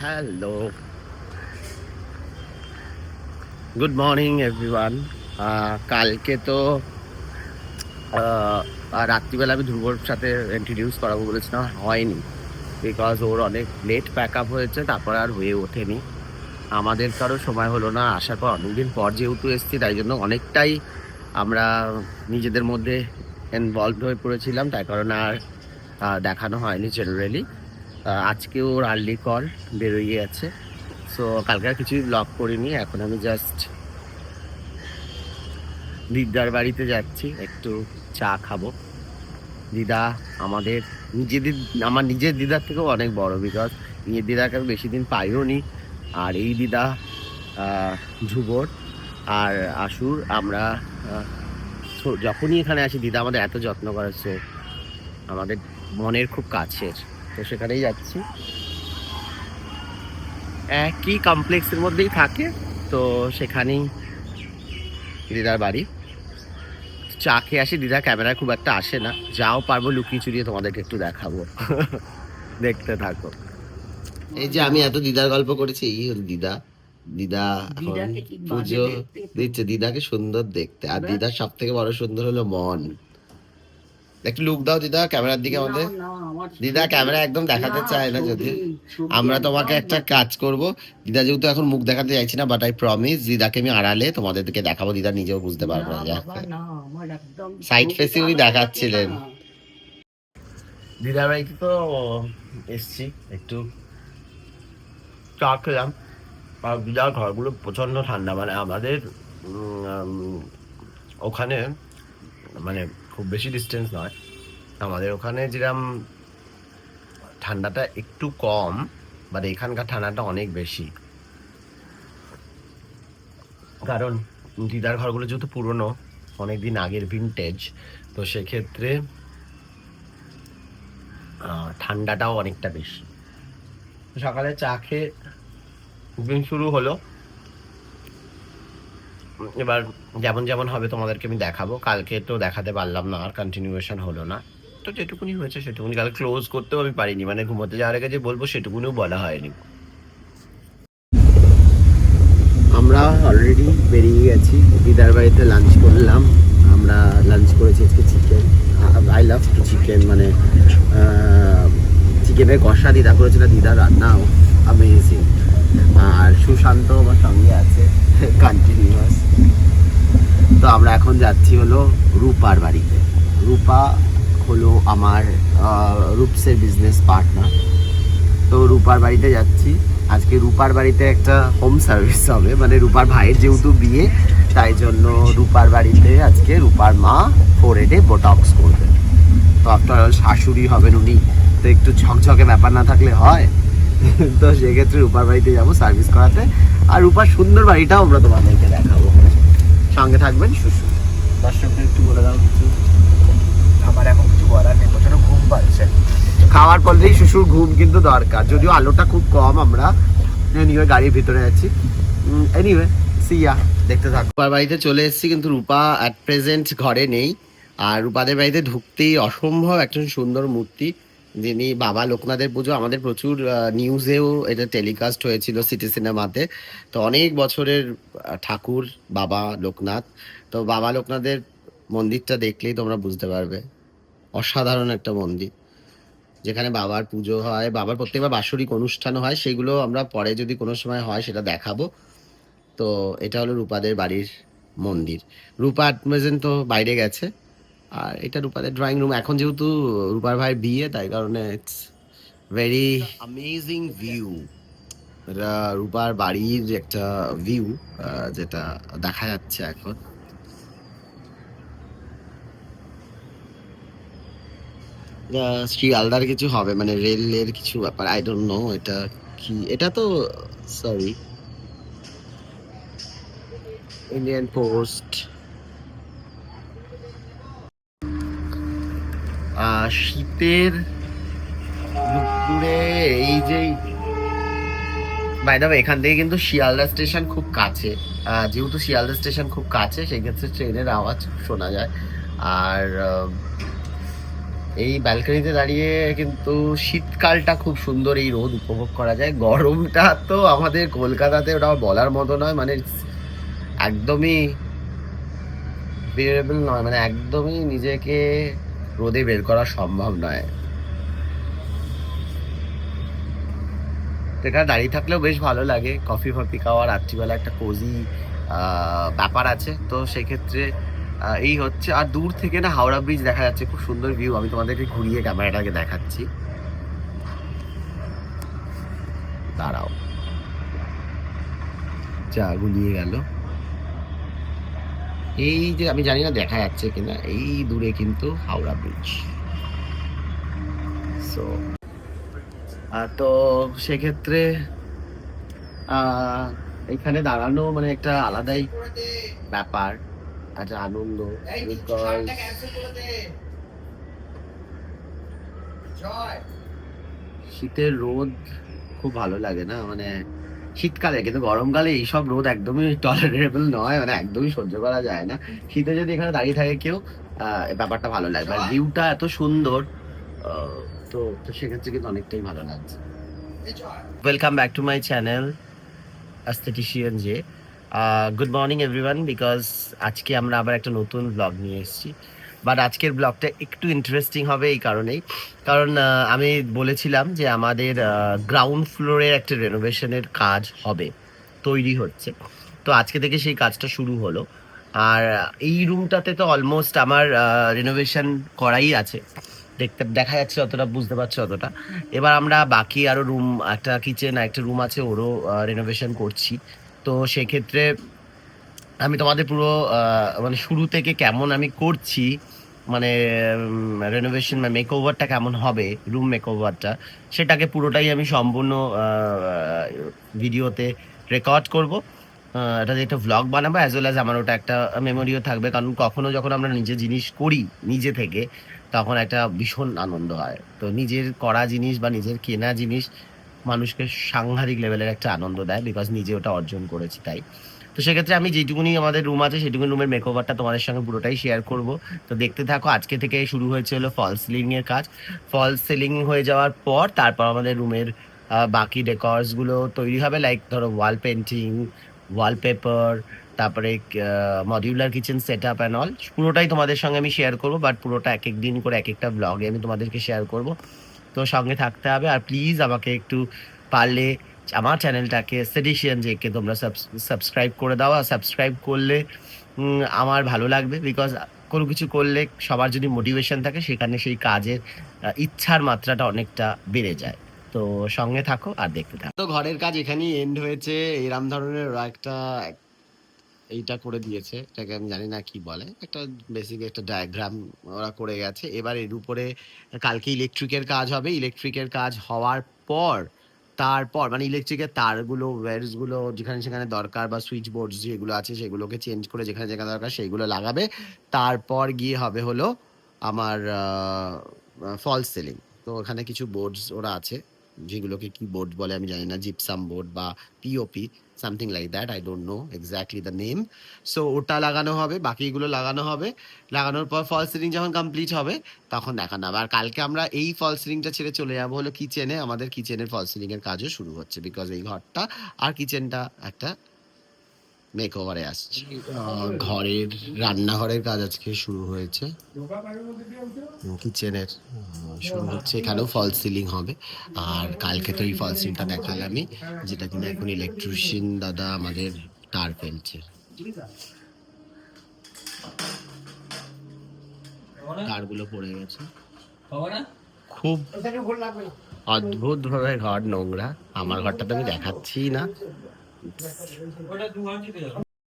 Hello, good morning everyone. কালকে তো রাত্রিবেলা আমি ধ্রুবর সাথে ইন্ট্রোডিউস করাবো বলেছিলাম, হয়নি। বিকজ ওর অনেক লেট প্যাক আপ হয়েছে, তারপর আর হয়ে ওঠেনি। আমাদের কারো সময় হলো না, আসার পর অনেকদিন পর যেহেতু এসেছি, তাই জন্য অনেকটাই আমরা নিজেদের মধ্যে ইনভলভ হয়ে পড়েছিলাম, তাই কারণে আর দেখানো হয়নি জেনারেলি। আজকে ওর আর্লি কল বেরোয় আছে, সো কালকে আর কিছুই ব্লগ করিনি। এখন আমি জাস্ট দিদার বাড়িতে যাচ্ছি, একটু চা খাবো। দিদা আমাদের আমার নিজের দিদার থেকেও অনেক বড়, বিকজ নিজের দিদাকে আমি বেশি দিন পাইও নি। আর এই দিদা ধ্রুবর আর আশুর, আমরা যখনই এখানে আসি দিদা আমাদের এত যত্ন করেছে, আমাদের মনের খুব কাছের। তো সেখানেই যাচ্ছি, একই কমপ্লেক্সের মধ্যেই থাকে, তো সেখানেই দিদার বাড়ি। চা খেয়ে আসি, দিদা ক্যামেরায় খুব একটা আসে না, যাও পারবো লুকিয়ে চুরিয়ে তোমাদেরকে একটু দেখাবো। দেখতে থাকো। এই যে আমি এত দিদার গল্প করেছি, এই হল দিদা। দিদা এখন পুজো দিচ্ছে, দিদাকে সুন্দর দেখতে। আর দিদার সব থেকে বড় সুন্দর হলো মন। একটু লুক দাও দিদা ক্যামেরার দিকে আমাদের। দিদা ক্যামেরা একদম দেখাতে চায় না, যদি আমরা তোমাকে একটা কাজ করব। দিদা যেহেতু এখন মুখ দেখাতে চাইছি না, বাট আই প্রমিস দিদাকে আমি আড়ালে তোমাদেরকে দেখাবো, দিদা নিজেও বুঝতে পারবে না। সাইড ফেসে উনি দেখাচ্ছিলেন। দিদার বাড়িতে তো এসছি, একটু চা খেলাম। আর দিদার ঘরগুলো প্রচন্ড ঠান্ডা, মানে আমাদের ওখানে, মানে খুব বেশি ডিস্টেন্স নয়, আমাদের ওখানে যেরকম ঠান্ডাটা একটু কম, বাট এখানকার ঠান্ডাটা অনেক বেশি। কারণ দিদার ঘরগুলো যেহেতু পুরনো, অনেকদিন আগের ভিনটেজ, তো সেক্ষেত্রে ঠান্ডাটাও অনেকটা বেশি। সকালে চা খেয়ে দিন শুরু হলো। এবার যেমন যেমন হবে তোমাদেরকে আমি দেখাবো। কালকে তো দেখাতে পারলাম না, আর কন্টিনিউয়েশন হলো না, তো যেটুকুনি হয়েছে সেটুকুনি। কালকে ক্লোজ করতেও আমি পারিনি, মানে ঘুমোতে যাওয়ার আগে যে বলবো সেটুকুনিও বলা হয়নি। আমরা অলরেডি বেরিয়ে গেছি, দিদার বাড়িতে লাঞ্চ করলাম। আমরা লাঞ্চ করেছি আজকে chicken. I love to chicken, মানে চিকেনের কষা দিদা করেছিল, দিদা রান্নাও অ্যামেজিং। আর সুশান্ত আমার সঙ্গে আছে কন্টিনিউয়াস। তো আমরা এখন যাচ্ছি হলো রূপার বাড়িতে। রূপা হলো আমার রূপসের বিজনেস পার্টনার। তো রূপার বাড়িতে যাচ্ছি আজকে। রূপার বাড়িতে একটা হোম সার্ভিস হবে, মানে রূপার ভাইয়ের যেহেতু বিয়ে, তাই জন্য রূপার বাড়িতে আজকে রূপার মা ফোরহেডে বোটক্স করবে। তো আফটার অল শাশুড়ি হবেন উনি, তো একটু ঝকঝকে ব্যাপার না থাকলে হয়। তো সেক্ষেত্রে রূপার বাড়িতে যাবো সার্ভিস করাতে। আর রূপার সুন্দর বাড়িটাও আমরা তোমাদেরকে দেখাবো। সঙ্গে থাকবেন শুশু। দর্শকদের একটু বলে দাও কিছু। আমার এখন কিছু বলার নেই, প্রচন্ড ঘুম পাচ্ছে। খাওয়ার পরেই শুশুর ঘুম কিন্তু দরকার, যদিও আলোটা খুব কম, আমরা এনিওয়ে গাড়ির ভিতরে আছি। এনিওয়ে সিয়া, দেখতে থাকো। রূপার বাড়িতে চলে এসেছি, কিন্তু রূপা অ্যাট প্রেজেন্ট ঘরে নেই। আর রূপাদের বাড়িতে ঢুকতেই অসম্ভব একজন সুন্দর মূর্তি, যিনি বাবা লোকনাথের পুজো। আমাদের প্রচুর নিউজেও এটা টেলিকাস্ট হয়েছিল সিটি সিনেমাতে। তো অনেক বছরের ঠাকুর বাবা লোকনাথ। তো বাবা লোকনাথের মন্দিরটা দেখলেই তোমরা বুঝতে পারবে, অসাধারণ একটা মন্দির, যেখানে বাবার পুজো হয়, বাবার প্রত্যেকবার বাৎসরিক অনুষ্ঠান হয়, সেগুলো আমরা পরে যদি কোনো সময় হয় সেটা দেখাবো। তো এটা হলো রূপাদের বাড়ির মন্দির। রূপা অ্যাট প্রেজেন্ট তো বাইরে গেছে। আর এটা রূপাদের ড্রয়িং রুম। এখন যেহেতু রূপার ভাই বিয়ে, তাই কারণে ইটস ভেরি অ্যামেজিং ভিউ। এটা রূপার বাড়ির একটা ভিউ, যেটা দেখা যাচ্ছে এখন। শিয়ালদার কিছু হবে, মানে রেলের কিছু ব্যাপার, আই ডোন্ট নো এটা কি। এটা তো সরি, ইন্ডিয়ান পোস্ট। শীতের দুপুরে এই যে, বাই দ্য ওয়ে, এখান থেকে কিন্তু শিয়ালদা স্টেশন খুব কাছে। যেহেতু শিয়ালদা স্টেশন খুব কাছে, সেক্ষেত্রে ট্রেনের আওয়াজ শোনা যায়। আর এই ব্যালকনিতে দাঁড়িয়ে কিন্তু শীতকালটা খুব সুন্দর, এই রোদ উপভোগ করা যায়। গরমটা তো আমাদের কলকাতাতে ওটা বলার মতো নয়, মানে একদমই বেরেবল নয়, মানে একদমই নিজেকে রোদে বের করা সম্ভব নয়। তো এখানে দাঁড়িয়ে থাকলেও বেশ ভালো লাগে, কফি ফফি খাওয়া, রাত্রিবেলা একটা কোজি ব্যাপার আছে। তো সেক্ষেত্রে এই হচ্ছে। আর দূর থেকে না হাওড়া ব্রিজ দেখা যাচ্ছে, খুব সুন্দর ভিউ। আমি তোমাদেরকে ঘুরিয়ে ক্যামেরাটাকে দেখাচ্ছি, দাঁড়াও, যা গুলিয়ে গেল। এই যে আমি জানি না দেখা যাচ্ছে কিনা, এই দূরে কিন্তু হাওড়া ব্রিজ। সো তো সেক্ষেত্রে এখানে দাঁড়ানো মানে একটা আলাদাই ব্যাপার, একটা আনন্দ। বিকজ শীতের রোদ খুব ভালো লাগে না, মানে শীতকালে, কিন্তু গরমকালে এইসব রোদ একদমই টলারেবল নয়, মানে একদমই সহ্য করা যায় না। শীতে যদি এখানে দাঁড়িয়ে থাকে কেউ, ব্যাপারটা ভালো লাগবে। আর ভিউটা এত সুন্দর, তো তো সেক্ষেত্রে কিন্তু অনেকটাই ভালো লাগছে। Welcome back to my channel aesthetician J. Good morning everyone, because আজকে আমরা আবার একটা নতুন ব্লগ নিয়ে এসেছি। বাট আজকের ব্লগটা একটু ইন্টারেস্টিং হবে এই কারণেই, কারণ আমি বলেছিলাম যে আমাদের গ্রাউন্ড ফ্লোরের একটা রেনোভেশনের কাজ হবে, তৈরি হচ্ছে। তো আজকে থেকে সেই কাজটা শুরু হলো। আর এই রুমটাতে তো অলমোস্ট আমার রেনোভেশন করাই আছে, দেখা যাচ্ছে যতটা, বুঝতে পারছো অতটা। এবার আমরা বাকি আরো রুম, একটা কিচেন, একটা রুম আছে, ওরও রেনোভেশন করছি। তো সেক্ষেত্রে আমি তোমাদের পুরো মানে শুরু থেকে কেমন আমি করছি, মানে রেনোভেশন বা মেক ওভারটা কেমন হবে, রুম মেক ওভারটা, সেটাকে পুরোটাই আমি সম্পূর্ণ ভিডিওতে রেকর্ড করব। এটা একটা ভ্লগ বানাবো, অ্যাজ ওয়েল অ্যাজ আমার ওটা একটা মেমোরিও থাকবে। কারণ কখনো যখন আমরা নিজে জিনিস করি নিজে থেকে, তখন একটা ভীষণ আনন্দ হয়। তো নিজের করা জিনিস বা নিজের কেনা জিনিস মানুষকে সাংঘাতিক লেভেলের একটা আনন্দ দেয়, বিকজ নিজে ওটা অর্জন করেছি তাই। তো সেক্ষেত্রে আমি যেটুকুনি আমাদের রুম আছে সেটুকুনি রুমের মেকওভারটা তোমাদের সঙ্গে পুরোটাই শেয়ার করব। তো দেখতে থাকো। আজকে থেকে শুরু হয়েছে হলো ফলস সিলিং এর কাজ। ফলস সিলিং হয়ে যাওয়ার পর তারপর আমাদের রুমের বাকি ডেকর্স গুলো তৈরি হবে, লাইক ধরো ওয়াল পেন্টিং, ওয়ালপেপার, তারপরে modular kitchen set up and all, পুরোটাই তোমাদের সঙ্গে আমি শেয়ার করবো। বাট পুরোটা এক এক দিন করে এক একটা ব্লগে আমি তোমাদেরকে শেয়ার করব। তো সঙ্গে থাকতে হবে। আর প্লিজ আমাকে একটু পারলে আমার চ্যানেলটাকে সেডিশিয়ান জেকে তোমরা সাবস্ক্রাইব করে দাও। আর সাবস্ক্রাইব করলে আমার ভালো লাগবে, বিকজ কোনো কিছু করলে সবার যদি মোটিভেশন থাকে, সেখানে সেই কাজের ইচ্ছার মাত্রাটা অনেকটা বেড়ে যায়। তো সঙ্গে থাকো আর দেখতে থাকো। তো ঘরের কাজ এখানেই এন্ড হয়েছে। এরম ধরনের ওরা একটা এইটা করে দিয়েছে, এটাকে আমি জানি না কি বলে, একটা বেসিক একটা ডায়াগ্রাম ওরা করে গেছে। এবার এর উপরে কালকে ইলেকট্রিকের কাজ হবে। ইলেকট্রিকের কাজ হওয়ার পর তারপর মানে ইলেকট্রিকের তারগুলো, ওয়্যারস গুলো যেখানে সেখানে দরকার, বা সুইচ বোর্ড যেগুলো আছে সেগুলোকে চেঞ্জ করে যেখানে যেখানে দরকার সেইগুলো লাগাবে। তারপর গিয়ে হবে হলো আমার ফলস সিলিং। তো ওখানে কিছু বোর্ডস ওরা আছে, যেগুলোকে কি বোর্ড বলে আমি জানি না, জিপসাম বোর্ড বা POP, something like that, I don't know exactly the name. So ওটা লাগানো হবে, বাকিগুলো লাগানো হবে। লাগানোর পর ফল সিলিং যখন কমপ্লিট হবে তখন দেখানো হবে। আর কালকে আমরা এই ফল সিলিংটা ছেড়ে চলে যাবো হলো কিচেনে। আমাদের কিচেনের ফল সিলিং এর কাজও শুরু হচ্ছে, বিকজ এই ঘরটা আর কিচেনটা একটা মেক ওভারে আসছে। ঘরের রান্নাঘরের কাজ আজকে শুরু হয়েছে, কিচেনের শুরু হচ্ছে। এখানেও ফল সিলিং হবে। আর কালকে তো এই ফল সিলিংটা দেখালামই, যেটা কিনা এখন ইলেকট্রিশিয়ান দাদা আমাদের তার ফেলছে। তারগুলো পড়ে গেছে, খুব অদ্ভুত ভাবে ঘর নোংরা। আমার ঘরটা তো আমি দেখাচ্ছি না।